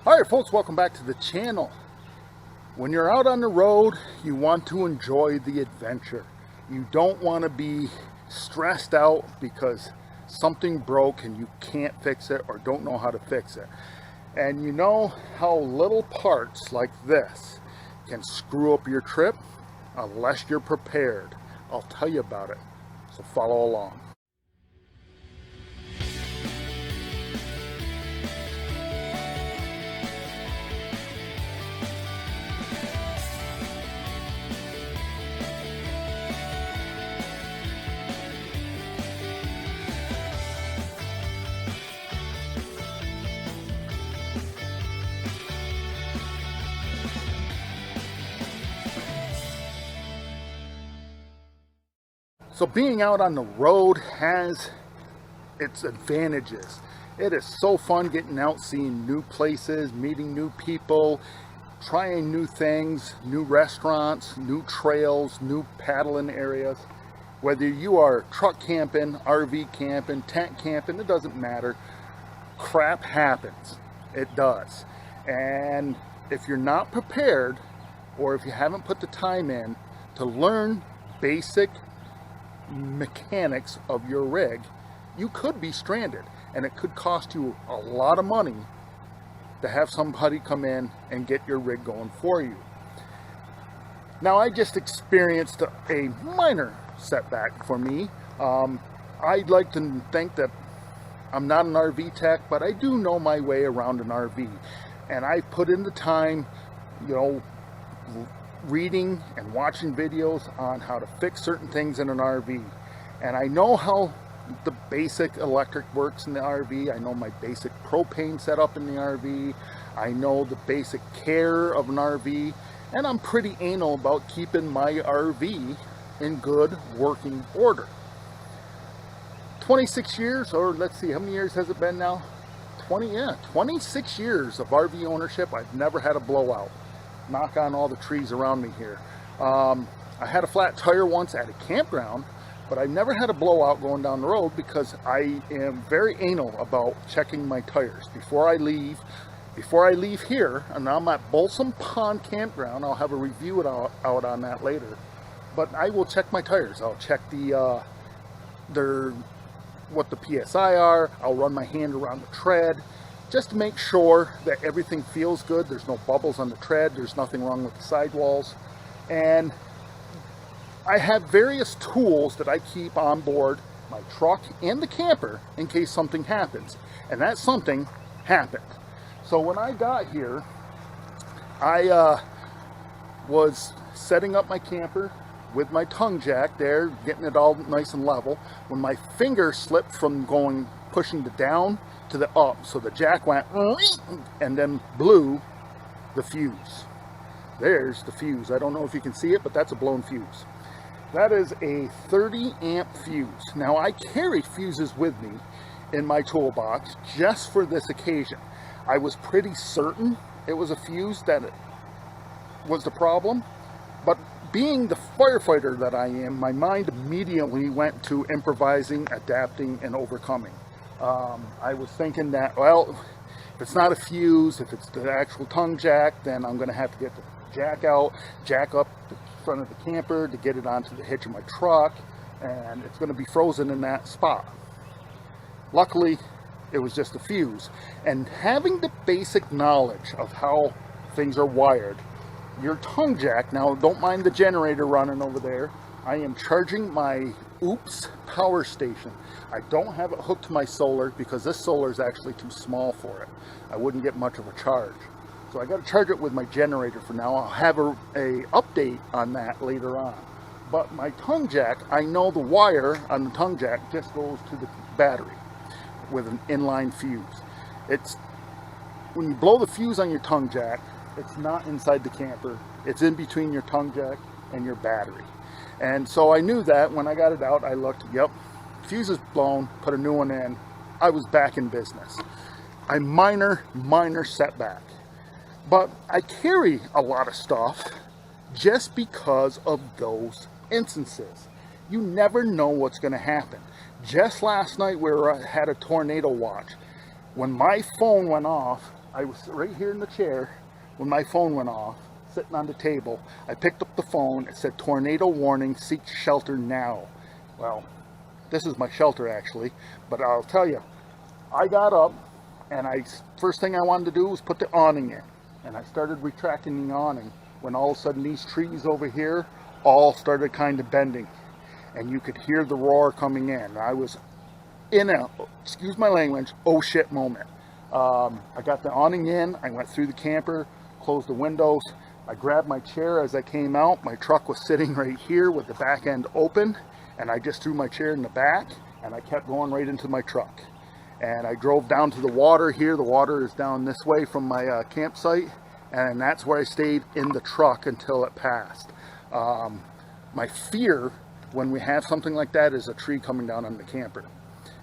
Alright folks, welcome back to the channel. When you're out on the road, you want to enjoy the adventure. You don't want to be stressed out because something broke and you can't fix it or don't know how to fix it. And you know how little parts like this can screw up your trip unless you're prepared. I'll tell you about it, so follow along. So being out on the road has its advantages. It is so fun getting out, seeing new places, meeting new people, trying new things, new restaurants, new trails, new paddling areas. Whether you are truck camping, RV camping, tent camping, it doesn't matter. Crap happens. It does. And if you're not prepared, or if you haven't put the time in to learn basic mechanics of your rig, you could be stranded, and it could cost you a lot of money to have somebody come in and get your rig going for you. Now, I just experienced a minor setback for me. I'd like to think that I'm not an RV tech, but I do know my way around an RV, and I put in the time, reading and watching videos on how to fix certain things in an RV. And I know how the basic electric works in the RV. I know my basic propane setup in the RV. I know the basic care of an RV. And I'm pretty anal about keeping my RV in good working order. 26 years, or let's see, how many years has it been now? 26 years of RV ownership. I've never had a blowout. Knock on all the trees around me here. I had a flat tire once at a campground, but I never had a blowout going down the road because I am very anal about checking my tires before I leave. Before I leave here, and I'm at Balsam Pond Campground, I'll have a review out on that later. But I will check my tires. I'll check what the PSI are. I'll run my hand around the tread, just to make sure that everything feels good. There's no bubbles on the tread. There's nothing wrong with the sidewalls. And I have various tools that I keep on board my truck and the camper in case something happens. And that something happened. So when I got here, I was setting up my camper with my tongue jack there, getting it all nice and level, when my finger slipped from pushing the down to the up, so the jack went and then blew the fuse. There's the fuse. I don't know if you can see it, but that's a blown fuse. That is a 30 amp fuse. Now, I carry fuses with me in my toolbox just for this occasion. I was pretty certain it was a fuse that was the problem, but being the firefighter that I am, my mind immediately went to improvising, adapting, and overcoming. I was thinking that, well, if it's not a fuse, if it's the actual tongue jack, then I'm going to have to get the jack out, jack up the front of the camper to get it onto the hitch of my truck, and it's going to be frozen in that spot. Luckily, it was just a fuse. And having the basic knowledge of how things are wired, your tongue jack, now don't mind the generator running over there, I am charging my Oops power station. I don't have it hooked to my solar because this solar is actually too small for it. I wouldn't get much of a charge. So I got to charge it with my generator for now. I'll have a update on that later on. But my tongue jack, I know the wire on the tongue jack just goes to the battery with an inline fuse. It's when you blow the fuse on your tongue jack, it's not inside the camper. It's in between your tongue jack and your battery. And so I knew that when I got it out, I looked, yep, fuse is blown, put a new one in. I was back in business. A minor setback. But I carry a lot of stuff just because of those instances. You never know what's going to happen. Just last night we had a tornado watch. When my phone went off, I was right here in the chair when my phone went off, sitting on the table. I picked up the phone. It said, tornado warning, seek shelter now. Well, this is my shelter actually, but I'll tell you, I got up and first thing I wanted to do was put the awning in. And I started retracting the awning when all of a sudden these trees over here all started kind of bending. And you could hear the roar coming in. I was in a, excuse my language, oh shit moment. I got the awning in, I went through the camper, closed the windows, I grabbed my chair as I came out. My truck was sitting right here with the back end open, and I just threw my chair in the back and I kept going right into my truck. And I drove down to the water here. The water is down this way from my campsite, and that's where I stayed in the truck until it passed. My fear when we have something like that is a tree coming down on the camper,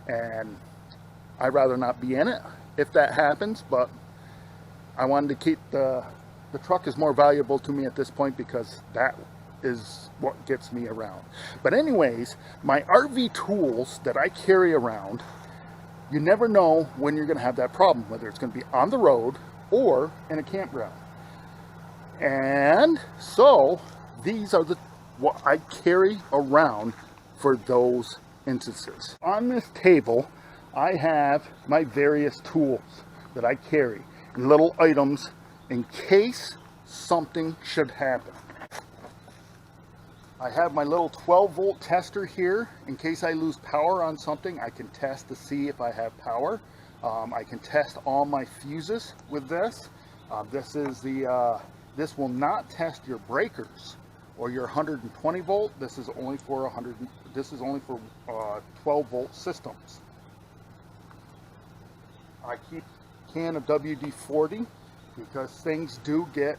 and I'd rather not be in it if that happens, but I wanted to keep the truck is more valuable to me at this point because that is what gets me around. But anyways, my RV tools that I carry around, you never know when you're going to have that problem, whether it's going to be on the road or in a campground. And so these are what I carry around for those instances. On this table, I have my various tools that I carry, little items in case something should happen. I have my little 12-volt tester here. In case I lose power on something, I can test to see if I have power. I can test all my fuses with this. This will not test your breakers or your 120 volt. This is only for 12-volt systems. I keep a can of WD-40 because things do get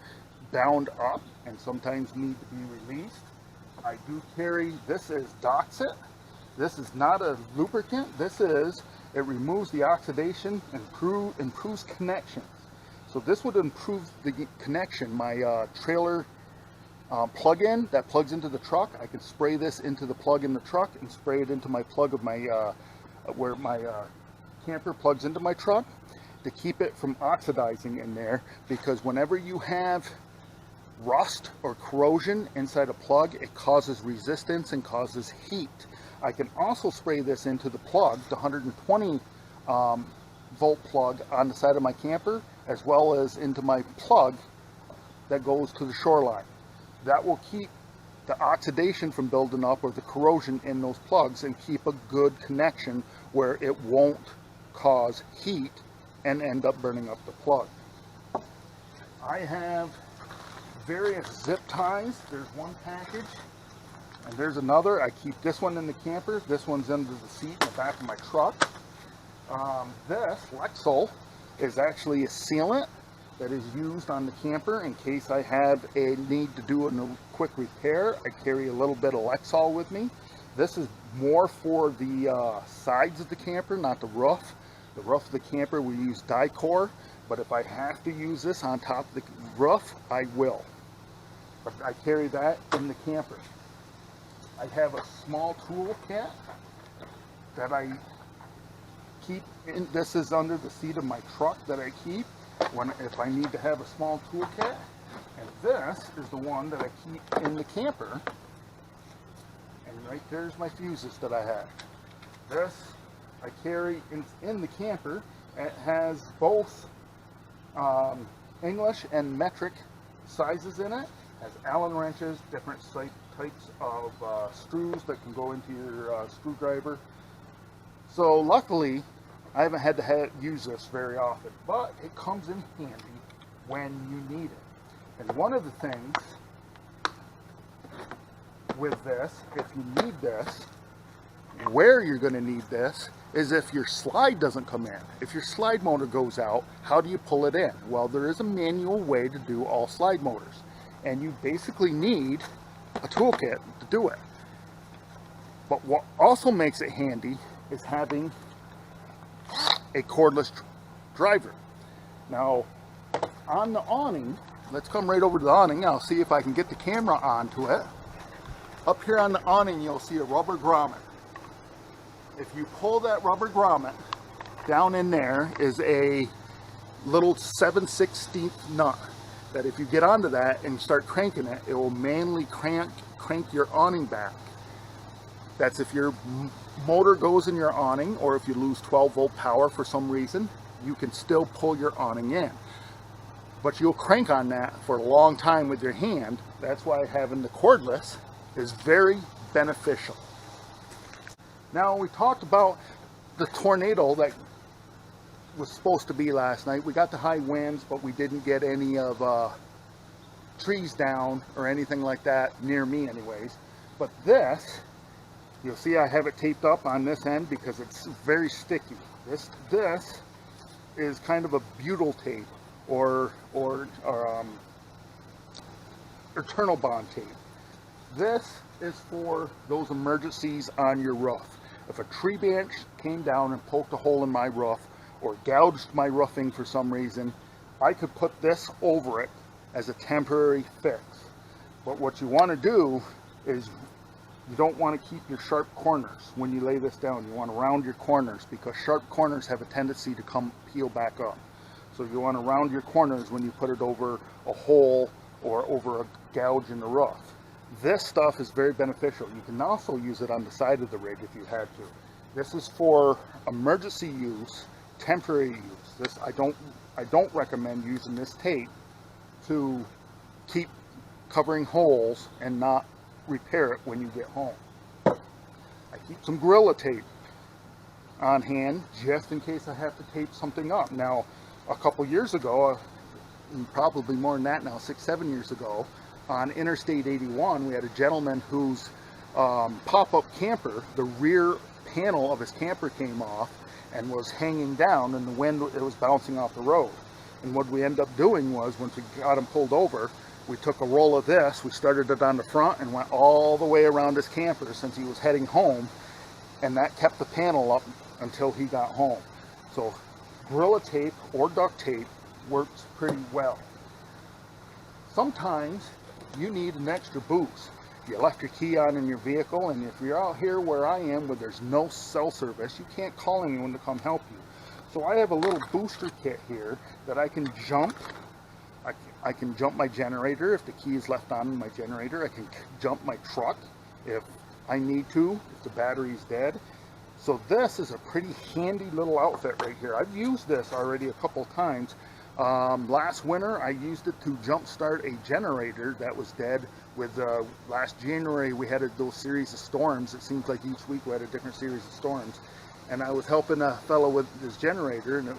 bound up and sometimes need to be released. I do carry, this is Doxit. This is not a lubricant. It removes the oxidation and improves connections. So this would improve the connection. My trailer plug-in that plugs into the truck, I can spray this into the plug in the truck and spray it into my plug of my, where my camper plugs into my truck, to keep it from oxidizing in there, because whenever you have rust or corrosion inside a plug, it causes resistance and causes heat. I can also spray this into the plug, the 120 volt plug on the side of my camper, as well as into my plug that goes to the shoreline. That will keep the oxidation from building up or the corrosion in those plugs and keep a good connection where it won't cause heat and end up burning up the plug. I have various zip ties. There's one package and there's another. I keep this one in the camper. This one's under the seat in the back of my truck. This Lexol is actually a sealant that is used on the camper in case I have a need to do a quick repair. I carry a little bit of Lexol with me. This is more for the sides of the camper, not the roof. The roof of the camper we use Dicor, but if I have to use this on top of the roof, I will. But I carry that in the camper. I have a small tool kit that I keep in. This is under the seat of my truck that I keep if I need to have a small tool kit. And this is the one that I keep in the camper. And right there's my fuses that I have. This I carry in the camper. It has both English and metric sizes in it. It has Allen wrenches, different types of screws that can go into your screwdriver. So luckily, I haven't had to use this very often, but it comes in handy when you need it. And one of the things with this, if you need this, where you're going to need this is if your slide doesn't come in. If your slide motor goes out, how do you pull it in? Well, there is a manual way to do all slide motors, and you basically need a toolkit to do it. But what also makes it handy is having a cordless driver. Now, on the awning, let's come right over to the awning. I'll see if I can get the camera onto it. Up here on the awning, you'll see a rubber grommet. If you pull that rubber grommet, down in there is a little 7/16 nut that if you get onto that and start cranking it, it will manually crank your awning back. That's if your motor goes in your awning, or if you lose 12-volt power for some reason, you can still pull your awning in. But you'll crank on that for a long time with your hand. That's why having the cordless is very beneficial. Now, we talked about the tornado that was supposed to be last night. We got the high winds, but we didn't get any of trees down or anything like that near me anyways. But this, you'll see I have it taped up on this end because it's very sticky. This is kind of a butyl tape or eternal bond tape. This is for those emergencies on your roof. If a tree branch came down and poked a hole in my roof or gouged my roofing for some reason, I could put this over it as a temporary fix. But what you want to do is you don't want to keep your sharp corners when you lay this down. You want to round your corners because sharp corners have a tendency to peel back up. So you want to round your corners when you put it over a hole or over a gouge in the roof. This stuff is very beneficial. You can also use it on the side of the rig if you had to. This is for emergency use, temporary use. This I don't recommend using this tape to keep covering holes and not repair it when you get home. I keep some Gorilla tape on hand just in case I have to tape something up. Now, a couple years ago, probably more than that now, 6-7 years ago, on Interstate 81, we had a gentleman whose pop-up camper, the rear panel of his camper came off and was hanging down, and the wind, it was bouncing off the road. And what we ended up doing was, once we got him pulled over, we took a roll of this, we started it on the front and went all the way around his camper since he was heading home, and that kept the panel up until he got home. So Gorilla tape or duct tape works pretty well. Sometimes you need an extra boost. You left your key on in your vehicle, and if you're out here where I am where there's no cell service, you can't call anyone to come help you. So I have a little booster kit here that I can jump. I can jump my generator if the key is left on in my generator. I can jump my truck if I need to, if the battery's dead. So this is a pretty handy little outfit right here. I've used this already a couple times. Last winter I used it to jump start a generator that was dead. With last January we had those series of storms. It seems like each week we had a different series of storms, and I was helping a fellow with his generator, and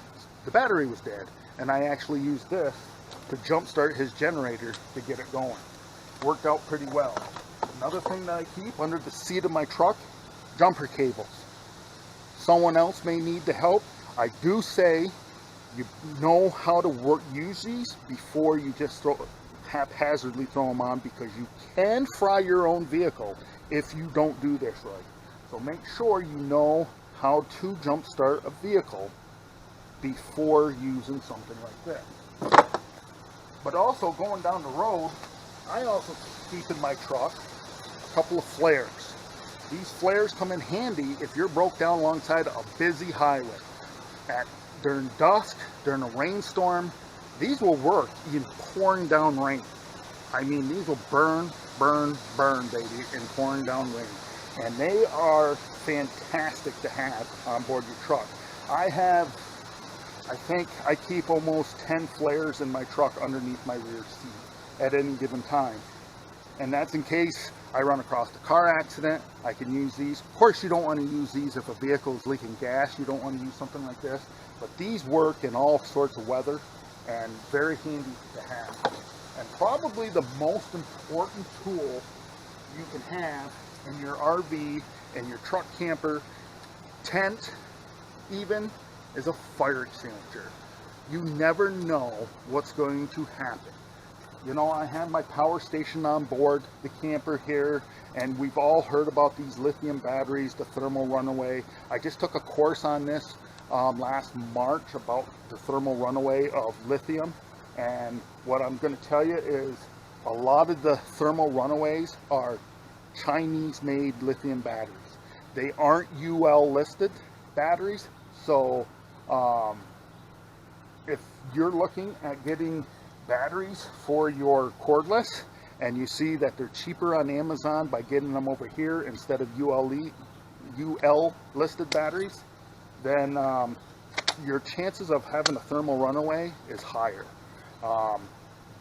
the battery was dead, and I actually used this to jump start his generator to get it going. Worked out pretty well. Another thing that I keep under the seat of my truck, jumper cables. Someone else may need the help. I do say you know how to use these before you just haphazardly throw them on, because you can fry your own vehicle if you don't do this right. So make sure you know how to jump start a vehicle before using something like this. But also, going down the road, I also keep in my truck a couple of flares. These flares come in handy if you're broke down alongside a busy highway. During dusk, during a rainstorm, these will work in pouring down rain. I mean, these will burn, baby, in pouring down rain. And they are fantastic to have on board your truck. I think I keep almost 10 flares in my truck underneath my rear seat at any given time. And that's in case I run across a car accident. I can use these. Of course, you don't want to use these if a vehicle is leaking gas. You don't want to use something like this. But these work in all sorts of weather and very handy to have. And probably the most important tool you can have in your RV, in your truck, camper, tent, even, is a fire extinguisher. You never know what's going to happen. You know, I have my power station on board the camper here, and we've all heard about these lithium batteries, the thermal runaway. I just took a course on this last March about the thermal runaway of lithium, and what I'm going to tell you is a lot of the thermal runaways are Chinese-made lithium batteries. They aren't UL listed batteries, so if you're looking at getting batteries for your cordless and you see that they're cheaper on Amazon by getting them over here instead of UL listed batteries, then your chances of having a thermal runaway is higher.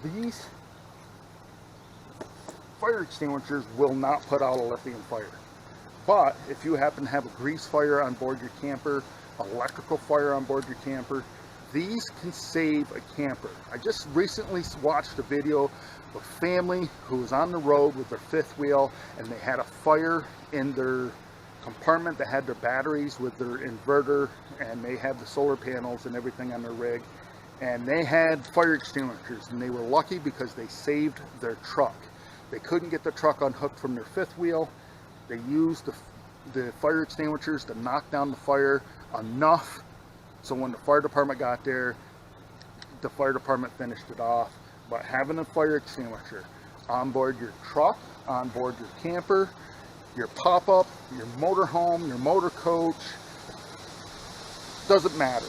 These fire extinguishers will not put out a lithium fire. But if you happen to have a grease fire on board your camper, electrical fire on board your camper, these can save a camper. I just recently watched a video of a family who was on the road with their fifth wheel, and they had a fire in their compartment that had their batteries with their inverter, and they had the solar panels and everything on their rig, and they had fire extinguishers, and they were lucky because they saved their truck. They couldn't get the truck unhooked from their fifth wheel. They used the fire extinguishers to knock down the fire enough so when the fire department got there, the fire department finished it off. But having a fire extinguisher on board your truck, on board your camper, your pop-up, your motorhome, your motor coach, doesn't matter.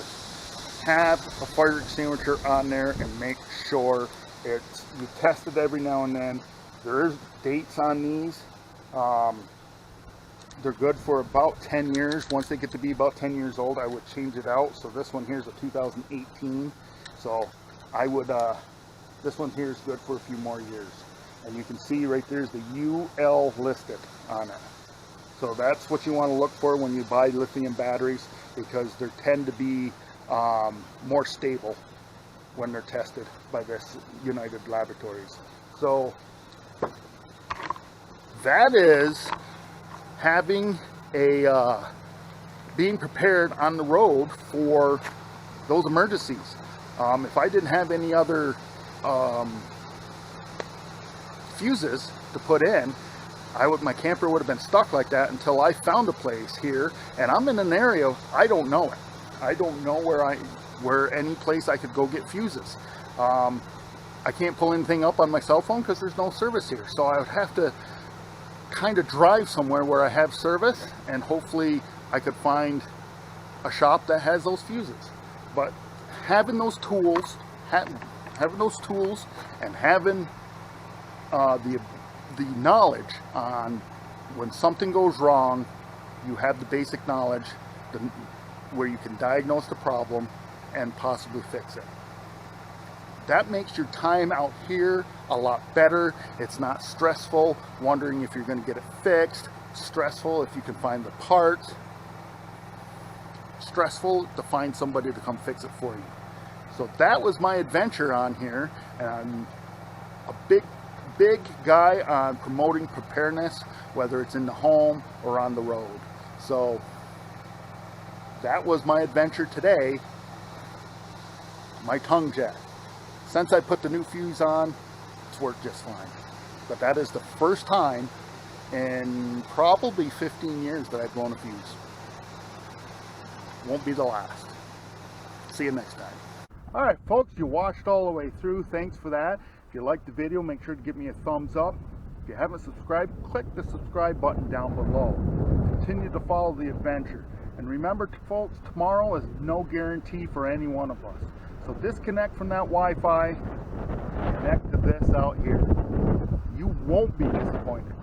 Have a fire extinguisher on there and make sure you test it every now and then. There is dates on these. They're good for about 10 years. Once they get to be about 10 years old, I would change it out. So this one here is a 2018. So I would, this one here is good for a few more years. And you can see right there's the UL listed on it. So that's what you want to look for when you buy lithium batteries, because they tend to be more stable when they're tested by this United Laboratories. So that is having being prepared on the road for those emergencies. If I didn't have any other fuses to put in, my camper would have been stuck like that until I found a place here, and I'm in an area I don't know it. I don't know where any place I could go get fuses. I can't pull anything up on my cell phone because there's no service here, so I would have to kind of drive somewhere where I have service, and hopefully I could find a shop that has those fuses. But having those tools, and having the knowledge on when something goes wrong, you have the basic knowledge where you can diagnose the problem and possibly fix it. That makes your time out here a lot better. It's not stressful wondering if you're going to get it fixed. Stressful if you can find the parts. Stressful to find somebody to come fix it for you. So that was my adventure on here, and I'm a big guy on promoting preparedness, whether it's in the home or on the road. So that was my adventure today. My tongue jet. Since I put the new fuse on, it's worked just fine. But that is the first time in probably 15 years that I've blown a fuse. Won't be the last. See you next time. Alright folks, you watched all the way through. Thanks for that. If you liked the video, make sure to give me a thumbs up. If you haven't subscribed, click the subscribe button down below. Continue to follow the adventure. And remember, folks, tomorrow is no guarantee for any one of us. So disconnect from that Wi-Fi, connect to this out here. You won't be disappointed.